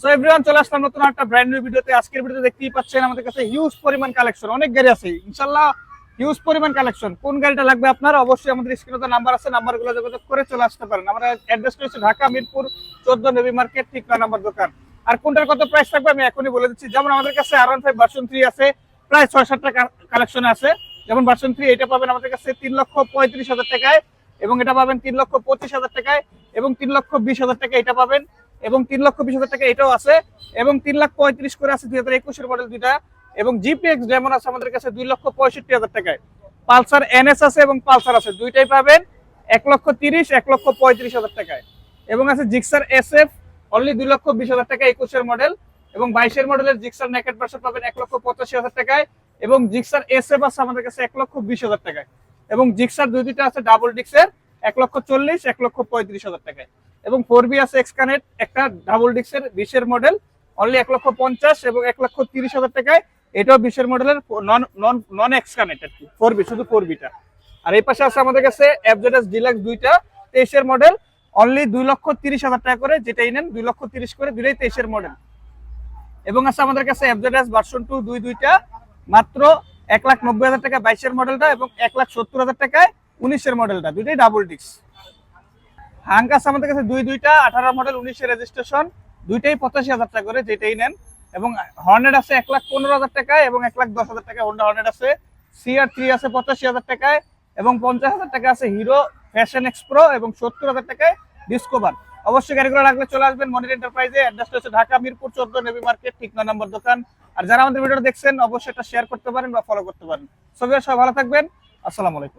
So everyone, চলে আসলাম নতুন একটা ব্র্যান্ড নিউ ভিডিওতে। আজকের ভিডিওতে দেখতেই পাচ্ছেন আমাদের কাছে হিউজ পরিমাণ কালেকশন, অনেক গাড়ি আছে ইনশাআল্লাহ, হিউজ পরিমাণ কালেকশন। কোন গাড়িটা লাগবে আপনার অবশ্যই আমাদের স্ক্রিনে নাম্বার আছে, নাম্বারগুলো যোগাযোগ করে চলে আসতে পারেন। আমরা অ্যাড্রেস রয়েছে ঢাকা মিরপুর 14 নবী মার্কেট, ঠিক 9 নম্বর দোকান। আর কোনটার কত প্রাইস থাকবে আমি এখনই বলে দিচ্ছি। যেমন আমাদের কাছে R15 ভার্সন 3 আছে, প্রায় 6-7 টাকা কালেকশন আছে। যেমন ভার্সন 3 এটা পাবেন আমাদের কাছে 3,35,000 টাকায়, এবং এটা পাবেন 3,25,000 টাকায়, এবং 3,20,000 টাকা এটা পাবেন, এবং 3,20,000 টাকা এটাও আছে, এবং 3,35,000 করে আছে 2021 মডেল দুইটা, এবং জিপিএক্স ডেমন আছে আমাদের কাছে 2,65,000 টাকায়। পালসার এনএস আছে এবং পালসার আছে, দুইটাই পাবেন 1,30,000 1,35,000 টাকায়। এবং আছে জিক্সার এসএফ অনলি 2,20,000 টাকা 21 মডেল, এবং 22 মডেলের জিক্সার নেকেট ভার্সন পাবেন 1,85,000 টাকায়, এবং জিক্সার এসএফ আছে আমাদের কাছে 1,20,000 টাকায়, এবং জিক্সার দুইটা আছে ডাবল ডিক্সের 1,40,000 1,35,000 টাকায়, এবং 4B আছে এক্সকানেট একটা ডাবল ডিক্সের 20 মডেল অনলি 1,50,000 এবং 1,30,000 টাকায়। এটাও 20 মডেলের নন এক্সকানেট আর কি, 4B শুধু 4Bটা। আর এই পাশে আছে আমাদের কাছে এফজেডএস ডিলাক্স দুইটা 23 মডেল অনলি 2,30,000 টাকা করে, যেটাই নেন 2,30,000 করে, দুইটাই 23 মডেল। এবং আছে আমাদের কাছে এফজেডএস ভার্সন 2 দুইটা মাত্র 1,90,000 টাকা 22 মডেলটা, এবং 1,70,000 টাকায় 19 মডেলটা, দুইটাই ডাবল ডিক্স। হাঙ্ক আছে আমাদের কাছে দুইটা 18 মডেল 19 রেজিস্ট্রেশন, দুইটাই 85,000 টাকা করে, যেটাই নেন। এবং হর্নেট আছে 1,15,000 টাকায় এবং 1,10,000 টাকায় হোন্ডা হর্নেট আছে। CR3 আছে 85,000 টাকায়, এবং 50,000 টাকা আছে হিরো ফ্যাশন এক্সপ্রো, এবং 70,000 টাকায় ডিসকভার। অবশ্যই গাড়িগুলো লাগলে চলে আসবেন মনির এন্টারপ্রাইজে। অ্যাড্রেসটা হচ্ছে ঢাকা মিরপুর 14 নবী মার্কেট, ঠিক 9 নম্বর দোকান। আর যারা আমাদের ভিডিওটা দেখছেন অবশ্যই এটা শেয়ার করতে পারেন বা ফলো করতে পারেন। সবাই ভালো থাকবেন, আসসালামু আলাইকুম।